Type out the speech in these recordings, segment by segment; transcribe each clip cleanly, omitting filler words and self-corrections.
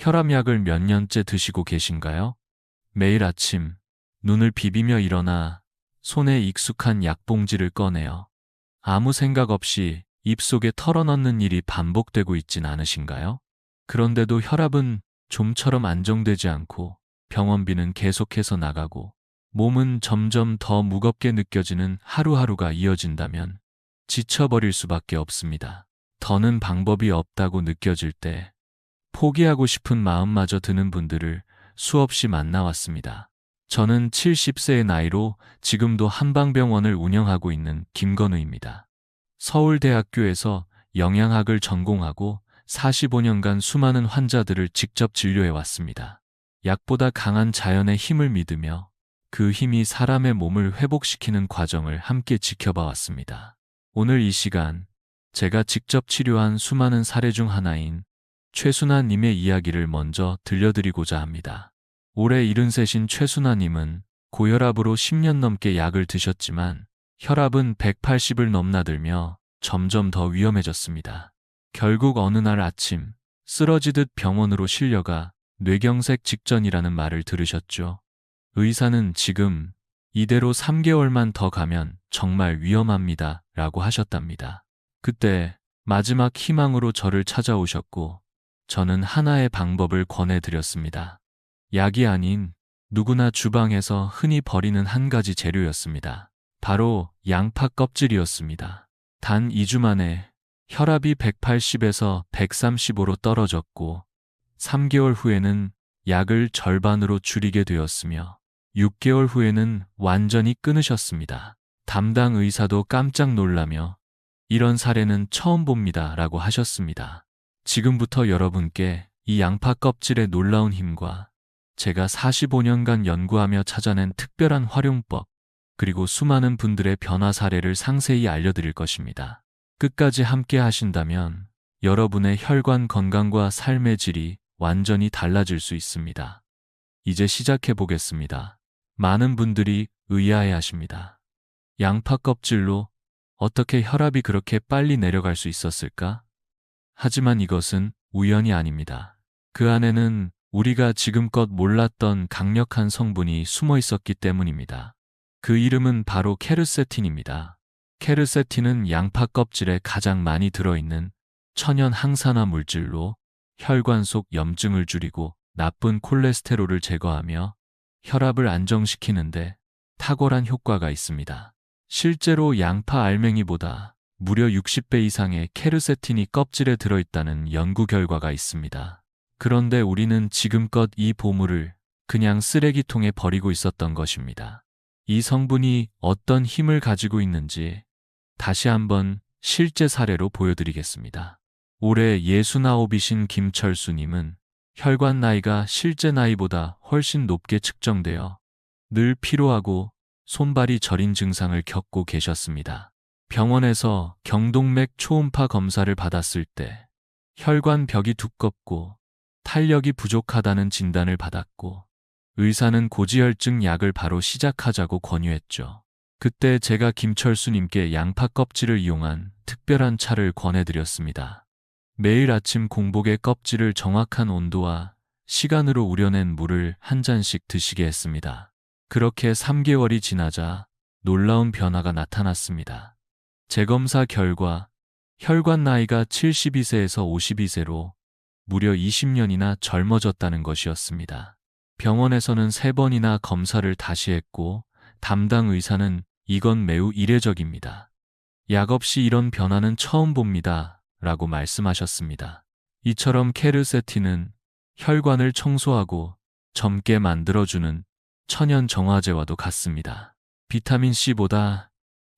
혈압약을 몇 년째 드시고 계신가요? 매일 아침 눈을 비비며 일어나 손에 익숙한 약봉지를 꺼내요. 아무 생각 없이 입속에 털어넣는 일이 반복되고 있진 않으신가요? 그런데도 혈압은 좀처럼 안정되지 않고 병원비는 계속해서 나가고 몸은 점점 더 무겁게 느껴지는 하루하루가 이어진다면 지쳐버릴 수밖에 없습니다. 더는 방법이 없다고 느껴질 때 포기하고 싶은 마음마저 드는 분들을 수없이 만나왔습니다. 저는 70세의 나이로 지금도 한방병원을 운영하고 있는 김건우입니다. 서울대학교에서 영양학을 전공하고 45년간 수많은 환자들을 직접 진료해왔습니다. 약보다 강한 자연의 힘을 믿으며 그 힘이 사람의 몸을 회복시키는 과정을 함께 지켜봐 왔습니다. 오늘 이 시간 제가 직접 치료한 수많은 사례 중 하나인 최순아님의 이야기를 먼저 들려드리고자 합니다. 올해 73인 최순아님은 고혈압으로 10년 넘게 약을 드셨지만 혈압은 180을 넘나들며 점점 더 위험해졌습니다. 결국 어느 날 아침 쓰러지듯 병원으로 실려가 뇌경색 직전이라는 말을 들으셨죠. 의사는 지금 이대로 3개월만 더 가면 정말 위험합니다 라고 하셨답니다. 그때 마지막 희망으로 저를 찾아오셨고 저는 하나의 방법을 권해드렸습니다. 약이 아닌 누구나 주방에서 흔히 버리는 한 가지 재료였습니다. 바로 양파 껍질이었습니다. 단 2주 만에 혈압이 180에서 135로 떨어졌고 3개월 후에는 약을 절반으로 줄이게 되었으며 6개월 후에는 완전히 끊으셨습니다. 담당 의사도 깜짝 놀라며 이런 사례는 처음 봅니다 라고 하셨습니다. 지금부터 여러분께 이 양파 껍질의 놀라운 힘과 제가 45년간 연구하며 찾아낸 특별한 활용법, 그리고 수많은 분들의 변화 사례를 상세히 알려드릴 것입니다. 끝까지 함께 하신다면 여러분의 혈관 건강과 삶의 질이 완전히 달라질 수 있습니다. 이제 시작해 보겠습니다. 많은 분들이 의아해 하십니다. 양파 껍질로 어떻게 혈압이 그렇게 빨리 내려갈 수 있었을까? 하지만 이것은 우연이 아닙니다. 그 안에는 우리가 지금껏 몰랐던 강력한 성분이 숨어 있었기 때문입니다. 그 이름은 바로 케르세틴입니다. 케르세틴은 양파 껍질에 가장 많이 들어있는 천연 항산화 물질로 혈관 속 염증을 줄이고 나쁜 콜레스테롤을 제거하며 혈압을 안정시키는데 탁월한 효과가 있습니다. 실제로 양파 알맹이보다 무려 60배 이상의 케르세틴이 껍질에 들어있다는 연구 결과가 있습니다. 그런데 우리는 지금껏 이 보물을 그냥 쓰레기통에 버리고 있었던 것입니다. 이 성분이 어떤 힘을 가지고 있는지 다시 한번 실제 사례로 보여드리겠습니다. 올해 69이신 김철수님은 혈관 나이가 실제 나이보다 훨씬 높게 측정되어 늘 피로하고 손발이 저린 증상을 겪고 계셨습니다. 병원에서 경동맥 초음파 검사를 받았을 때 혈관 벽이 두껍고 탄력이 부족하다는 진단을 받았고 의사는 고지혈증 약을 바로 시작하자고 권유했죠. 그때 제가 김철수님께 양파 껍질을 이용한 특별한 차를 권해드렸습니다. 매일 아침 공복에 껍질을 정확한 온도와 시간으로 우려낸 물을 한 잔씩 드시게 했습니다. 그렇게 3개월이 지나자 놀라운 변화가 나타났습니다. 재검사 결과 혈관 나이가 72세에서 52세로 무려 20년이나 젊어졌다는 것이었습니다. 병원에서는 3번이나 검사를 다시 했고 담당 의사는 이건 매우 이례적입니다. 약 없이 이런 변화는 처음 봅니다 라고 말씀하셨습니다. 이처럼 케르세틴은 혈관을 청소하고 젊게 만들어주는 천연 정화제와도 같습니다. 비타민C보다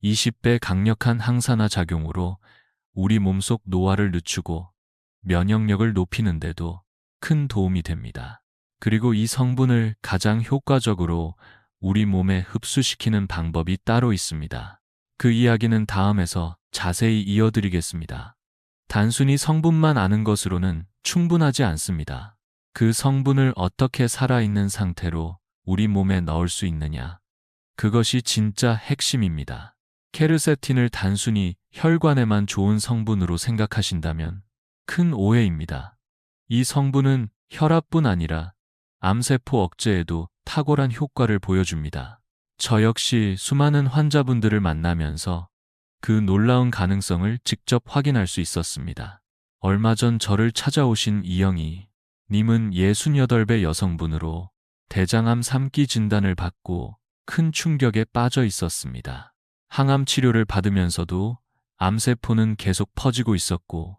20배 강력한 항산화 작용으로 우리 몸속 노화를 늦추고 면역력을 높이는데도 큰 도움이 됩니다. 그리고 이 성분을 가장 효과적으로 우리 몸에 흡수시키는 방법이 따로 있습니다. 그 이야기는 다음에서 자세히 이어드리겠습니다. 단순히 성분만 아는 것으로는 충분하지 않습니다. 그 성분을 어떻게 살아있는 상태로 우리 몸에 넣을 수 있느냐, 그것이 진짜 핵심입니다. 케르세틴을 단순히 혈관에만 좋은 성분으로 생각하신다면 큰 오해입니다. 이 성분은 혈압뿐 아니라 암세포 억제에도 탁월한 효과를 보여줍니다. 저 역시 수많은 환자분들을 만나면서 그 놀라운 가능성을 직접 확인할 수 있었습니다. 얼마 전 저를 찾아오신 이영희 님은 68배 여성분으로 대장암 3기 진단을 받고 큰 충격에 빠져 있었습니다. 항암 치료를 받으면서도 암세포는 계속 퍼지고 있었고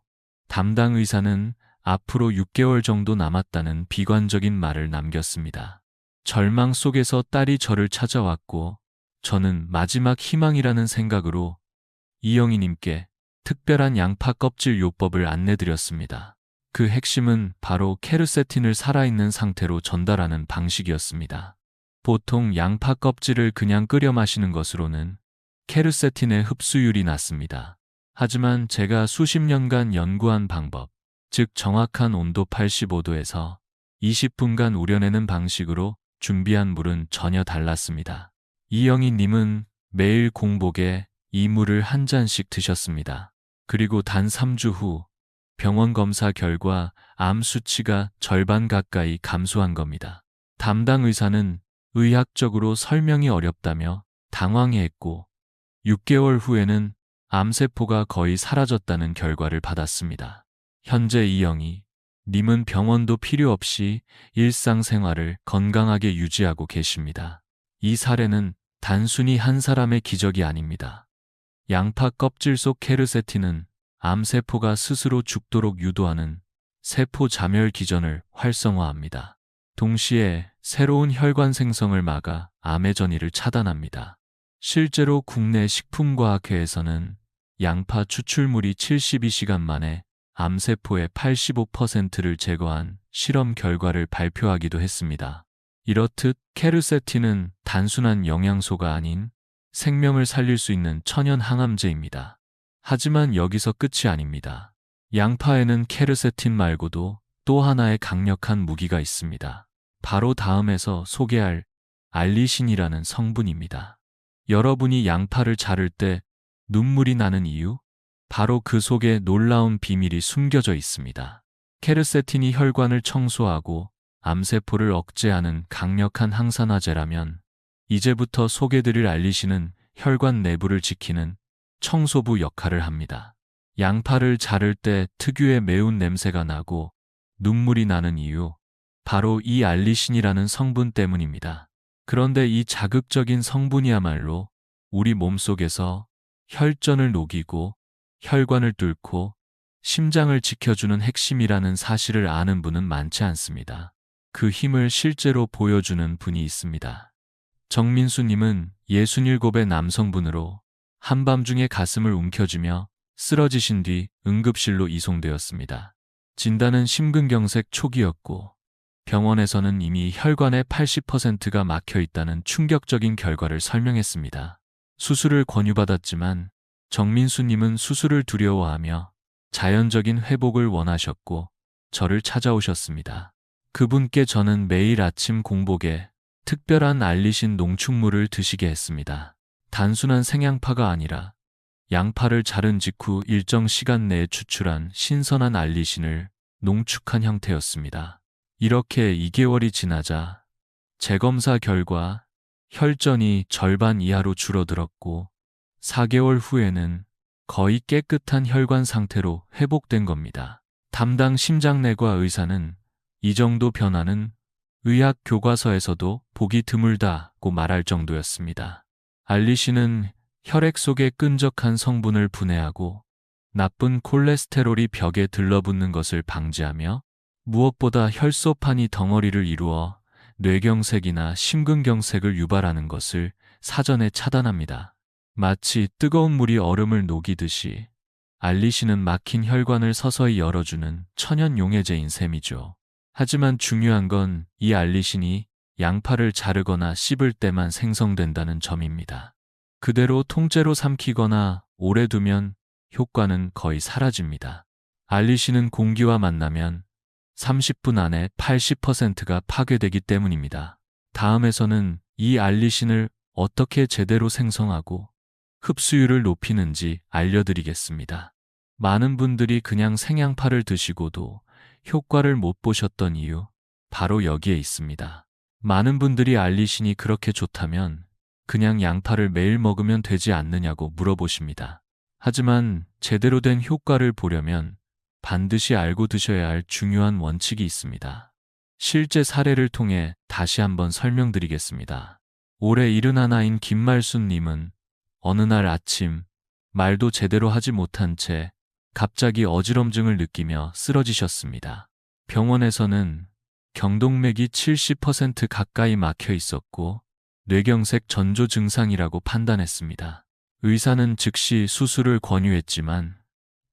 담당 의사는 앞으로 6개월 정도 남았다는 비관적인 말을 남겼습니다. 절망 속에서 딸이 저를 찾아왔고 저는 마지막 희망이라는 생각으로 이영희님께 특별한 양파 껍질 요법을 안내드렸습니다. 그 핵심은 바로 케르세틴을 살아있는 상태로 전달하는 방식이었습니다. 보통 양파 껍질을 그냥 끓여 마시는 것으로는 케르세틴의 흡수율이 낮습니다. 하지만 제가 수십 년간 연구한 방법, 즉 정확한 온도 85도에서 20분간 우려내는 방식으로 준비한 물은 전혀 달랐습니다. 이영희 님은 매일 공복에 이 물을 한 잔씩 드셨습니다. 그리고 단 3주 후 병원 검사 결과 암 수치가 절반 가까이 감소한 겁니다. 담당 의사는 의학적으로 설명이 어렵다며 당황해했고 6개월 후에는 암세포가 거의 사라졌다는 결과를 받았습니다. 현재 이영희 님은 병원도 필요 없이 일상생활을 건강하게 유지하고 계십니다. 이 사례는 단순히 한 사람의 기적이 아닙니다. 양파 껍질 속 케르세틴은 암세포가 스스로 죽도록 유도하는 세포 자멸 기전을 활성화합니다. 동시에 새로운 혈관 생성을 막아 암의 전이를 차단합니다. 실제로 국내 식품과학회에서는 양파 추출물이 72시간 만에 암세포의 85%를 제거한 실험 결과를 발표하기도 했습니다. 이렇듯 케르세틴은 단순한 영양소가 아닌 생명을 살릴 수 있는 천연 항암제입니다. 하지만 여기서 끝이 아닙니다. 양파에는 케르세틴 말고도 또 하나의 강력한 무기가 있습니다. 바로 다음에서 소개할 알리신이라는 성분입니다. 여러분이 양파를 자를 때 눈물이 나는 이유? 바로 그 속에 놀라운 비밀이 숨겨져 있습니다. 케르세틴이 혈관을 청소하고 암세포를 억제하는 강력한 항산화제라면 이제부터 소개드릴 알리신은 혈관 내부를 지키는 청소부 역할을 합니다. 양파를 자를 때 특유의 매운 냄새가 나고 눈물이 나는 이유, 바로 이 알리신이라는 성분 때문입니다. 그런데 이 자극적인 성분이야말로 우리 몸속에서 혈전을 녹이고 혈관을 뚫고 심장을 지켜주는 핵심이라는 사실을 아는 분은 많지 않습니다. 그 힘을 실제로 보여주는 분이 있습니다. 정민수님은 67의 남성분으로 한밤중에 가슴을 움켜쥐며 쓰러지신 뒤 응급실로 이송되었습니다. 진단은 심근경색 초기였고 병원에서는 이미 혈관의 80%가 막혀 있다는 충격적인 결과를 설명했습니다. 수술을 권유받았지만 정민수님은 수술을 두려워하며 자연적인 회복을 원하셨고 저를 찾아오셨습니다. 그분께 저는 매일 아침 공복에 특별한 알리신 농축물을 드시게 했습니다. 단순한 생양파가 아니라 양파를 자른 직후 일정 시간 내에 추출한 신선한 알리신을 농축한 형태였습니다. 이렇게 2개월이 지나자 재검사 결과 혈전이 절반 이하로 줄어들었고 4개월 후에는 거의 깨끗한 혈관 상태로 회복된 겁니다. 담당 심장내과 의사는 이 정도 변화는 의학 교과서에서도 보기 드물다고 말할 정도였습니다. 알리신은 혈액 속의 끈적한 성분을 분해하고 나쁜 콜레스테롤이 벽에 들러붙는 것을 방지하며 무엇보다 혈소판이 덩어리를 이루어 뇌경색이나 심근경색을 유발하는 것을 사전에 차단합니다. 마치 뜨거운 물이 얼음을 녹이듯이 알리신은 막힌 혈관을 서서히 열어주는 천연 용해제인 셈이죠. 하지만 중요한 건 이 알리신이 양파를 자르거나 씹을 때만 생성된다는 점입니다. 그대로 통째로 삼키거나 오래 두면 효과는 거의 사라집니다. 알리신은 공기와 만나면 30분 안에 80%가 파괴되기 때문입니다. 다음에서는 이 알리신을 어떻게 제대로 생성하고 흡수율을 높이는지 알려드리겠습니다. 많은 분들이 그냥 생양파를 드시고도 효과를 못 보셨던 이유, 바로 여기에 있습니다. 많은 분들이 알리신이 그렇게 좋다면 그냥 양파를 매일 먹으면 되지 않느냐고 물어보십니다. 하지만 제대로 된 효과를 보려면 반드시 알고 드셔야 할 중요한 원칙이 있습니다. 실제 사례를 통해 다시 한번 설명드리겠습니다. 올해 71인 김말순님은 어느 날 아침 말도 제대로 하지 못한 채 갑자기 어지럼증을 느끼며 쓰러지셨습니다. 병원에서는 경동맥이 70% 가까이 막혀 있었고 뇌경색 전조 증상이라고 판단했습니다. 의사는 즉시 수술을 권유했지만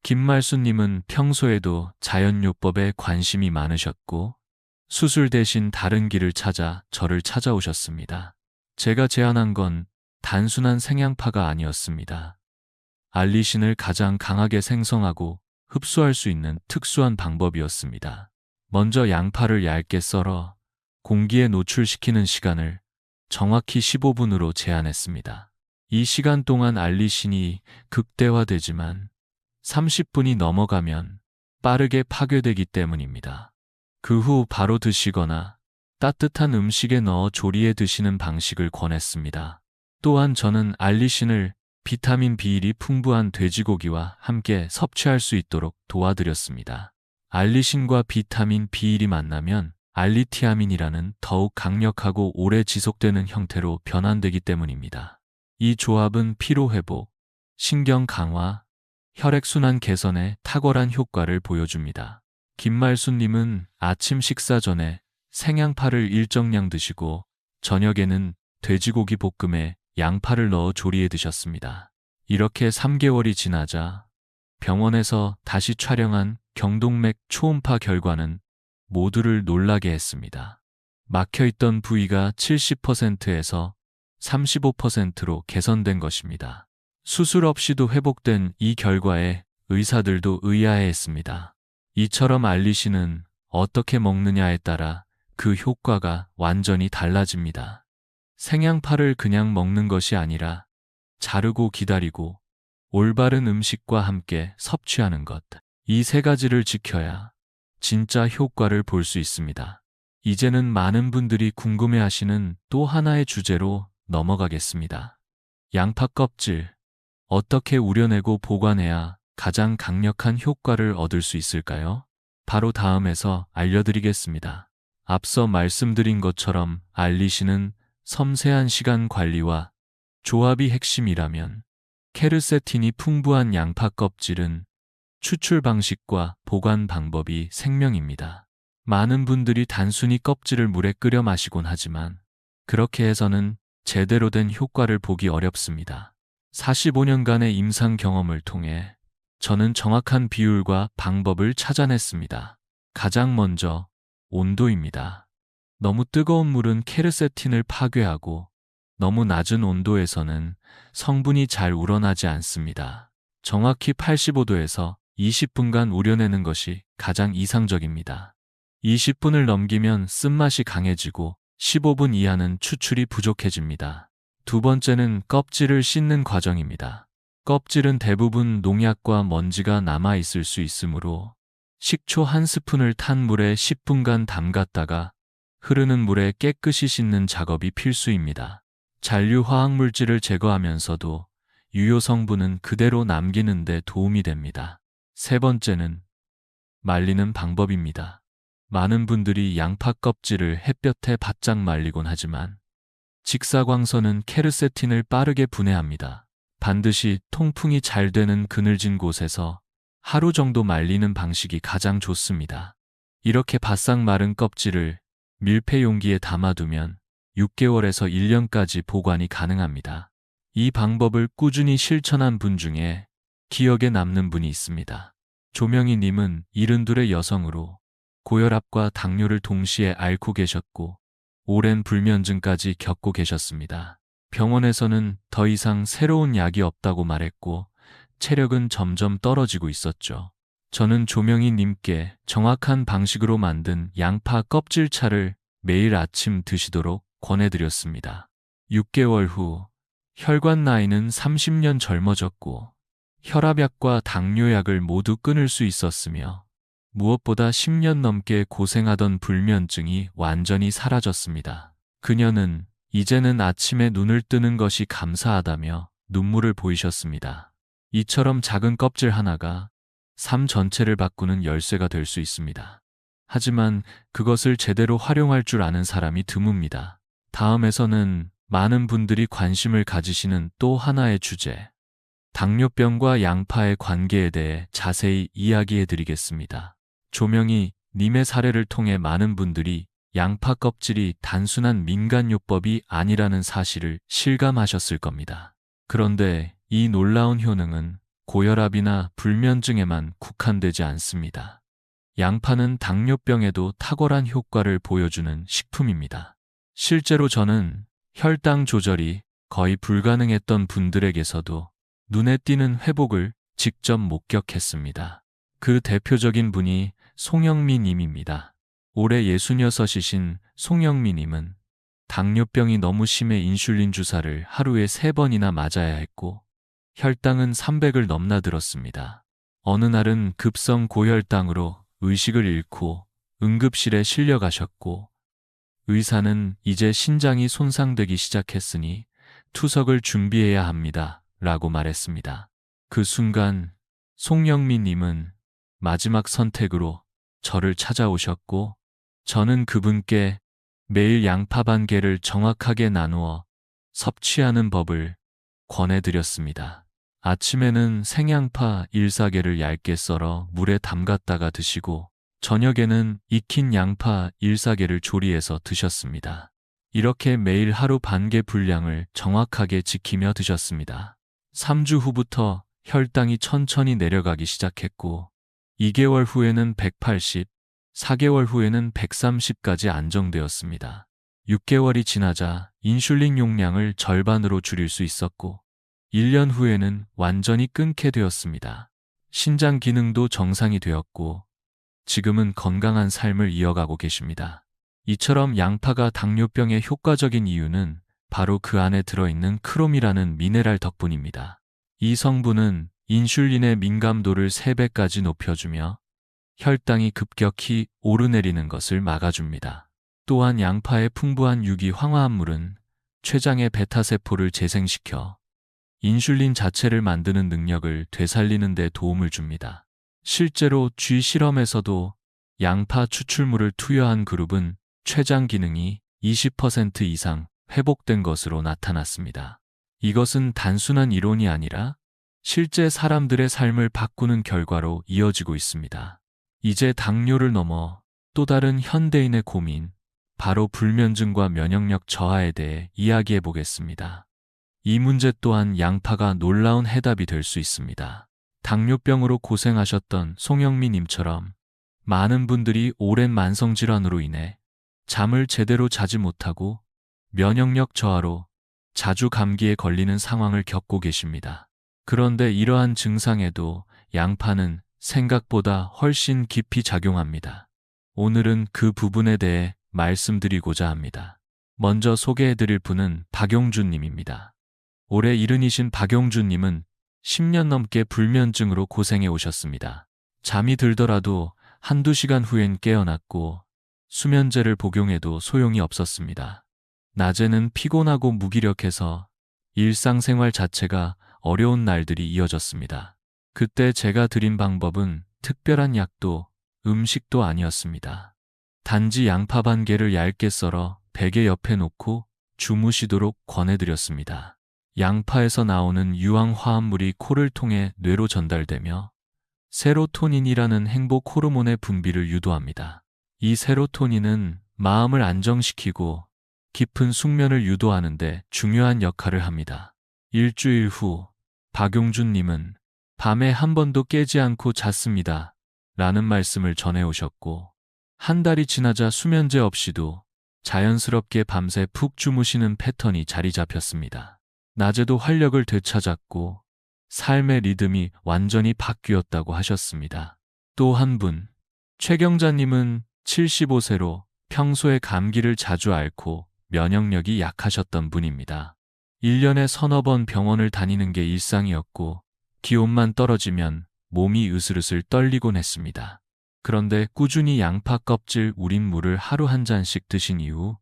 김말순님은 평소에도 자연요법에 관심이 많으셨고 수술 대신 다른 길을 찾아 저를 찾아오셨습니다. 제가 제안한 건 단순한 생양파가 아니었습니다. 알리신을 가장 강하게 생성하고 흡수할 수 있는 특수한 방법이었습니다. 먼저 양파를 얇게 썰어 공기에 노출시키는 시간을 정확히 15분으로 제한했습니다. 이 시간 동안 알리신이 극대화되지만 30분이 넘어가면 빠르게 파괴되기 때문입니다. 그 후 바로 드시거나 따뜻한 음식에 넣어 조리해 드시는 방식을 권했습니다. 또한 저는 알리신을 비타민 B1이 풍부한 돼지고기와 함께 섭취할 수 있도록 도와드렸습니다. 알리신과 비타민 B1이 만나면 알리티아민이라는 더욱 강력하고 오래 지속되는 형태로 변환되기 때문입니다. 이 조합은 피로회복, 신경 강화, 혈액순환 개선에 탁월한 효과를 보여줍니다. 김말순님은 아침 식사 전에 생양파를 일정량 드시고 저녁에는 돼지고기 볶음에 양파를 넣어 조리해 드셨습니다. 이렇게 3개월이 지나자 병원에서 다시 촬영한 경동맥 초음파 결과는 모두를 놀라게 했습니다. 막혀있던 부위가 70%에서 35%로 개선된 것입니다. 수술 없이도 회복된 이 결과에 의사들도 의아해했습니다. 이처럼 알리신은 어떻게 먹느냐에 따라 그 효과가 완전히 달라집니다. 생양파를 그냥 먹는 것이 아니라 자르고 기다리고 올바른 음식과 함께 섭취하는 것. 이 세 가지를 지켜야 진짜 효과를 볼 수 있습니다. 이제는 많은 분들이 궁금해하시는 또 하나의 주제로 넘어가겠습니다. 양파 껍질. 어떻게 우려내고 보관해야 가장 강력한 효과를 얻을 수 있을까요? 바로 다음에서 알려드리겠습니다. 앞서 말씀드린 것처럼 알리신은 섬세한 시간 관리와 조합이 핵심이라면 케르세틴이 풍부한 양파 껍질은 추출 방식과 보관 방법이 생명입니다. 많은 분들이 단순히 껍질을 물에 끓여 마시곤 하지만 그렇게 해서는 제대로 된 효과를 보기 어렵습니다. 45년간의 임상 경험을 통해 저는 정확한 비율과 방법을 찾아냈습니다. 가장 먼저 온도입니다. 너무 뜨거운 물은 케르세틴을 파괴하고 너무 낮은 온도에서는 성분이 잘 우러나지 않습니다. 정확히 85도에서 20분간 우려내는 것이 가장 이상적입니다. 20분을 넘기면 쓴맛이 강해지고 15분 이하는 추출이 부족해집니다. 두 번째는 껍질을 씻는 과정입니다. 껍질은 대부분 농약과 먼지가 남아있을 수 있으므로 식초 1스푼을 탄 물에 10분간 담갔다가 흐르는 물에 깨끗이 씻는 작업이 필수입니다. 잔류 화학물질을 제거하면서도 유효 성분은 그대로 남기는 데 도움이 됩니다. 세 번째는 말리는 방법입니다. 많은 분들이 양파 껍질을 햇볕에 바짝 말리곤 하지만 직사광선은 케르세틴을 빠르게 분해합니다. 반드시 통풍이 잘 되는 그늘진 곳에서 하루 정도 말리는 방식이 가장 좋습니다. 이렇게 바싹 마른 껍질을 밀폐 용기에 담아두면 6개월에서 1년까지 보관이 가능합니다. 이 방법을 꾸준히 실천한 분 중에 기억에 남는 분이 있습니다. 조명희님은 72의 여성으로 고혈압과 당뇨를 동시에 앓고 계셨고 오랜 불면증까지 겪고 계셨습니다. 병원에서는 더 이상 새로운 약이 없다고 말했고 체력은 점점 떨어지고 있었죠. 저는 조명희님께 정확한 방식으로 만든 양파 껍질차를 매일 아침 드시도록 권해드렸습니다. 6개월 후 혈관 나이는 30년 젊어졌고 혈압약과 당뇨약을 모두 끊을 수 있었으며 무엇보다 10년 넘게 고생하던 불면증이 완전히 사라졌습니다. 그녀는 이제는 아침에 눈을 뜨는 것이 감사하다며 눈물을 보이셨습니다. 이처럼 작은 껍질 하나가 삶 전체를 바꾸는 열쇠가 될 수 있습니다. 하지만 그것을 제대로 활용할 줄 아는 사람이 드뭅니다. 다음에서는 많은 분들이 관심을 가지시는 또 하나의 주제, 당뇨병과 양파의 관계에 대해 자세히 이야기해 드리겠습니다. 조명이 님의 사례를 통해 많은 분들이 양파 껍질이 단순한 민간요법이 아니라는 사실을 실감하셨을 겁니다. 그런데 이 놀라운 효능은 고혈압이나 불면증에만 국한되지 않습니다. 양파는 당뇨병에도 탁월한 효과를 보여주는 식품입니다. 실제로 저는 혈당 조절이 거의 불가능했던 분들에게서도 눈에 띄는 회복을 직접 목격했습니다. 그 대표적인 분이 송영미 님입니다. 올해 66이신 송영미 님은 당뇨병이 너무 심해 인슐린 주사를 하루에 3번이나 맞아야 했고 혈당은 300을 넘나들었습니다. 어느 날은 급성 고혈당으로 의식을 잃고 응급실에 실려가셨고 의사는 이제 신장이 손상되기 시작했으니 투석을 준비해야 합니다. 라고 말했습니다. 그 순간 송영미 님은 마지막 선택으로 저를 찾아오셨고 저는 그분께 매일 양파 반 개를 정확하게 나누어 섭취하는 법을 권해드렸습니다. 아침에는 생양파 1~4개를 얇게 썰어 물에 담갔다가 드시고 저녁에는 익힌 양파 1~4개를 조리해서 드셨습니다. 이렇게 매일 하루 반 개 분량을 정확하게 지키며 드셨습니다. 3주 후부터 혈당이 천천히 내려가기 시작했고 2개월 후에는 180, 4개월 후에는 130까지 안정되었습니다. 6개월이 지나자 인슐린 용량을 절반으로 줄일 수 있었고 1년 후에는 완전히 끊게 되었습니다. 신장 기능도 정상이 되었고 지금은 건강한 삶을 이어가고 계십니다. 이처럼 양파가 당뇨병에 효과적인 이유는 바로 그 안에 들어있는 크롬이라는 미네랄 덕분입니다. 이 성분은 인슐린의 민감도를 3배까지 높여주며 혈당이 급격히 오르내리는 것을 막아줍니다. 또한 양파의 풍부한 유기 황화합물은 췌장의 베타세포를 재생시켜 인슐린 자체를 만드는 능력을 되살리는 데 도움을 줍니다. 실제로 쥐 실험에서도 양파 추출물을 투여한 그룹은 췌장 기능이 20% 이상 회복된 것으로 나타났습니다. 이것은 단순한 이론이 아니라 실제 사람들의 삶을 바꾸는 결과로 이어지고 있습니다. 이제 당뇨를 넘어 또 다른 현대인의 고민, 바로 불면증과 면역력 저하에 대해 이야기해 보겠습니다. 이 문제 또한 양파가 놀라운 해답이 될 수 있습니다. 당뇨병으로 고생하셨던 송영미 님처럼 많은 분들이 오랜 만성질환으로 인해 잠을 제대로 자지 못하고 면역력 저하로 자주 감기에 걸리는 상황을 겪고 계십니다. 그런데 이러한 증상에도 양파는 생각보다 훨씬 깊이 작용합니다. 오늘은 그 부분에 대해 말씀드리고자 합니다. 먼저 소개해드릴 분은 박용준 님입니다. 올해 70이신 박용준 님은 10년 넘게 불면증으로 고생해 오셨습니다. 잠이 들더라도 한두 시간 후엔 깨어났고 수면제를 복용해도 소용이 없었습니다. 낮에는 피곤하고 무기력해서 일상생활 자체가 어려운 날들이 이어졌습니다. 그때 제가 드린 방법은 특별한 약도 음식도 아니었습니다. 단지 양파 반 개를 얇게 썰어 베개 옆에 놓고 주무시도록 권해드렸습니다. 양파에서 나오는 유황 화합물이 코를 통해 뇌로 전달되며 세로토닌이라는 행복 호르몬의 분비를 유도합니다. 이 세로토닌은 마음을 안정시키고 깊은 숙면을 유도하는 데 중요한 역할을 합니다. 일주일 후 박용준 님은 밤에 한 번도 깨지 않고 잤습니다. 라는 말씀을 전해오셨고 한 달이 지나자 수면제 없이도 자연스럽게 밤새 푹 주무시는 패턴이 자리 잡혔습니다. 낮에도 활력을 되찾았고 삶의 리듬이 완전히 바뀌었다고 하셨습니다. 또 한 분, 최경자님은 75세로 평소에 감기를 자주 앓고 면역력이 약하셨던 분입니다. 1년에 서너 번 병원을 다니는 게 일상이었고 기온만 떨어지면 몸이 으슬으슬 떨리곤 했습니다. 그런데 꾸준히 양파 껍질 우린 물을 하루 한 잔씩 드신 이후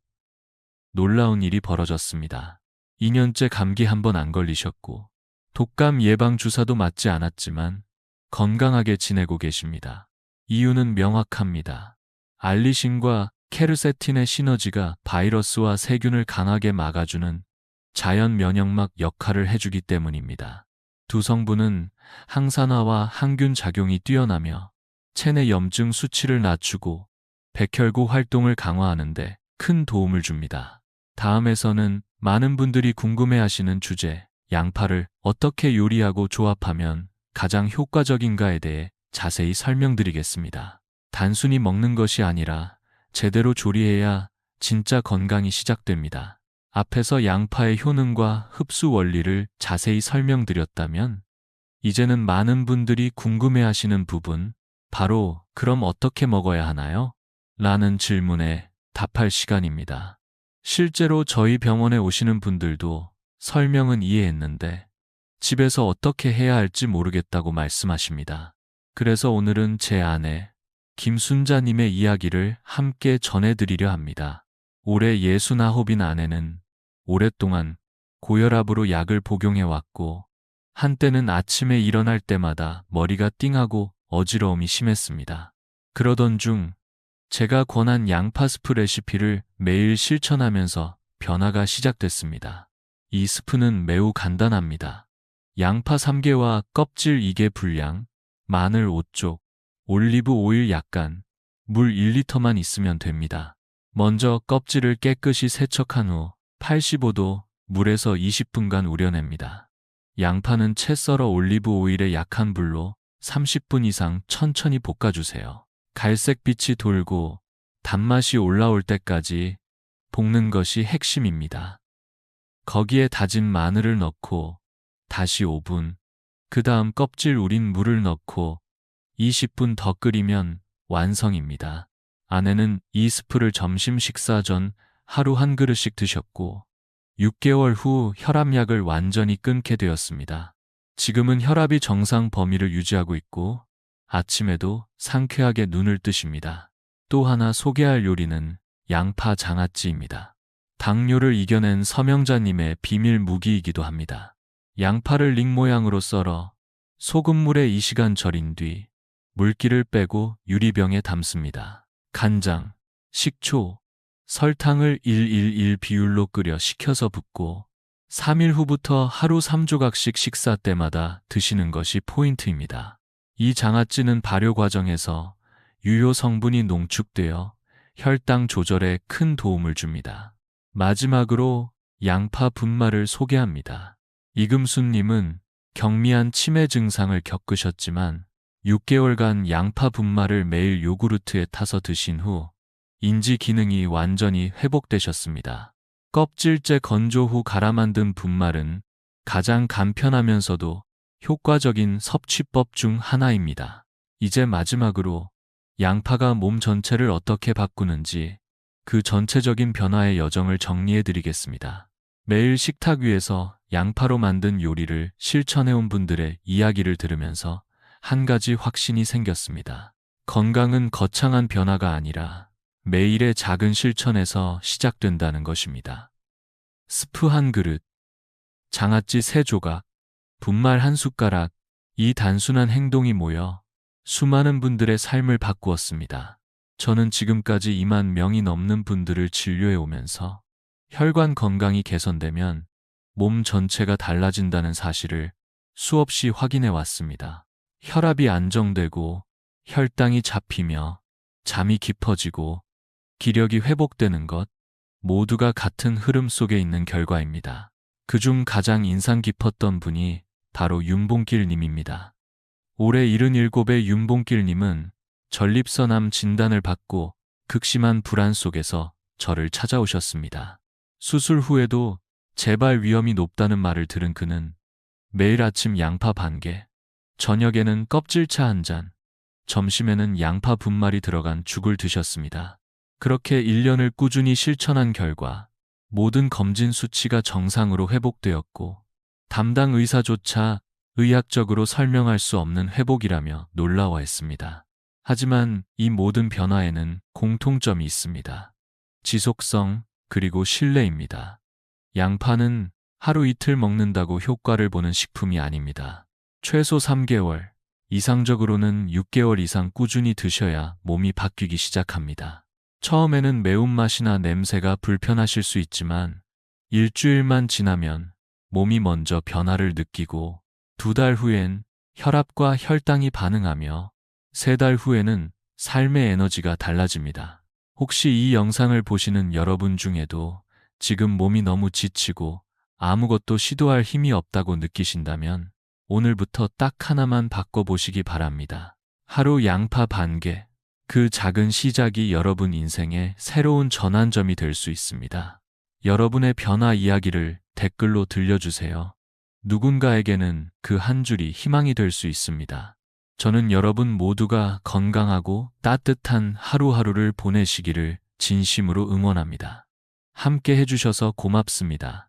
놀라운 일이 벌어졌습니다. 2년째 감기 한 번 안 걸리셨고 독감 예방 주사도 맞지 않았지만 건강하게 지내고 계십니다. 이유는 명확합니다. 알리신과 케르세틴의 시너지가 바이러스와 세균을 강하게 막아주는 자연 면역막 역할을 해주기 때문입니다. 두 성분은 항산화와 항균 작용이 뛰어나며 체내 염증 수치를 낮추고 백혈구 활동을 강화하는 데 큰 도움을 줍니다. 다음에서는 많은 분들이 궁금해하시는 주제, 양파를 어떻게 요리하고 조합하면 가장 효과적인가에 대해 자세히 설명드리겠습니다. 단순히 먹는 것이 아니라 제대로 조리해야 진짜 건강이 시작됩니다. 앞에서 양파의 효능과 흡수 원리를 자세히 설명드렸다면 이제는 많은 분들이 궁금해하시는 부분, 바로 그럼 어떻게 먹어야 하나요? 라는 질문에 답할 시간입니다. 실제로 저희 병원에 오시는 분들도 설명은 이해했는데 집에서 어떻게 해야 할지 모르겠다고 말씀하십니다. 그래서 오늘은 제 아내 김순자님의 이야기를 함께 전해드리려 합니다. 올해 69인 아내는 오랫동안 고혈압으로 약을 복용해왔고 한때는 아침에 일어날 때마다 머리가 띵하고 어지러움이 심했습니다. 그러던 중 제가 권한 양파 스프 레시피를 매일 실천하면서 변화가 시작됐습니다. 이 스프는 매우 간단합니다. 양파 3개와 껍질 2개 분량, 마늘 5쪽, 올리브 오일 약간, 물 1리터만 있으면 됩니다. 먼저 껍질을 깨끗이 세척한 후 85도 물에서 20분간 우려냅니다. 양파는 채 썰어 올리브 오일에 약한 불로 30분 이상 천천히 볶아주세요. 갈색빛이 돌고 단맛이 올라올 때까지 볶는 것이 핵심입니다. 거기에 다진 마늘을 넣고 다시 5분, 그 다음 껍질 우린 물을 넣고 20분 더 끓이면 완성입니다. 아내는 이 스프를 점심 식사 전 하루 한 그릇씩 드셨고 6개월 후 혈압약을 완전히 끊게 되었습니다. 지금은 혈압이 정상 범위를 유지하고 있고 아침에도 상쾌하게 눈을 뜨십니다. 또 하나 소개할 요리는 양파 장아찌입니다. 당뇨를 이겨낸 서명자님의 비밀 무기이기도 합니다. 양파를 링 모양으로 썰어 소금물에 2시간 절인 뒤 물기를 빼고 유리병에 담습니다. 간장, 식초, 설탕을 1:1 비율로 끓여 식혀서 붓고 3일 후부터 하루 3조각씩 식사 때마다 드시는 것이 포인트입니다. 이 장아찌는 발효 과정에서 유효 성분이 농축되어 혈당 조절에 큰 도움을 줍니다. 마지막으로 양파 분말을 소개합니다. 이금수님은 경미한 치매 증상을 겪으셨지만 6개월간 양파 분말을 매일 요구르트에 타서 드신 후 인지 기능이 완전히 회복되셨습니다. 껍질째 건조 후 갈아 만든 분말은 가장 간편하면서도 효과적인 섭취법 중 하나입니다. 이제 마지막으로 양파가 몸 전체를 어떻게 바꾸는지 그 전체적인 변화의 여정을 정리해 드리겠습니다. 매일 식탁 위에서 양파로 만든 요리를 실천해온 분들의 이야기를 들으면서 한 가지 확신이 생겼습니다. 건강은 거창한 변화가 아니라 매일의 작은 실천에서 시작된다는 것입니다. 스프 한 그릇, 장아찌 3조각, 분말 한 숟가락, 이 단순한 행동이 모여 수많은 분들의 삶을 바꾸었습니다. 저는 지금까지 2만 명이 넘는 분들을 진료해 오면서 혈관 건강이 개선되면 몸 전체가 달라진다는 사실을 수없이 확인해 왔습니다. 혈압이 안정되고 혈당이 잡히며 잠이 깊어지고 기력이 회복되는 것, 모두가 같은 흐름 속에 있는 결과입니다. 그중 가장 인상 깊었던 분이 바로 윤봉길님입니다. 올해 77의 윤봉길님은 전립선암 진단을 받고 극심한 불안 속에서 저를 찾아오셨습니다. 수술 후에도 재발 위험이 높다는 말을 들은 그는 매일 아침 양파 반 개, 저녁에는 껍질차 한 잔, 점심에는 양파 분말이 들어간 죽을 드셨습니다. 그렇게 1년을 꾸준히 실천한 결과 모든 검진 수치가 정상으로 회복되었고 담당 의사조차 의학적으로 설명할 수 없는 회복이라며 놀라워했습니다. 하지만 이 모든 변화에는 공통점이 있습니다. 지속성, 그리고 신뢰입니다. 양파는 하루 이틀 먹는다고 효과를 보는 식품이 아닙니다. 최소 3개월, 이상적으로는 6개월 이상 꾸준히 드셔야 몸이 바뀌기 시작합니다. 처음에는 매운맛이나 냄새가 불편하실 수 있지만 일주일만 지나면 몸이 먼저 변화를 느끼고 2달 후엔 혈압과 혈당이 반응하며 3달 후에는 삶의 에너지가 달라집니다. 혹시 이 영상을 보시는 여러분 중에도 지금 몸이 너무 지치고 아무것도 시도할 힘이 없다고 느끼신다면 오늘부터 딱 하나만 바꿔보시기 바랍니다. 하루 양파 반 개. 그 작은 시작이 여러분 인생의 새로운 전환점이 될 수 있습니다. 여러분의 변화 이야기를 댓글로 들려주세요. 누군가에게는 그 한 줄이 희망이 될 수 있습니다. 저는 여러분 모두가 건강하고 따뜻한 하루하루를 보내시기를 진심으로 응원합니다. 함께 해주셔서 고맙습니다.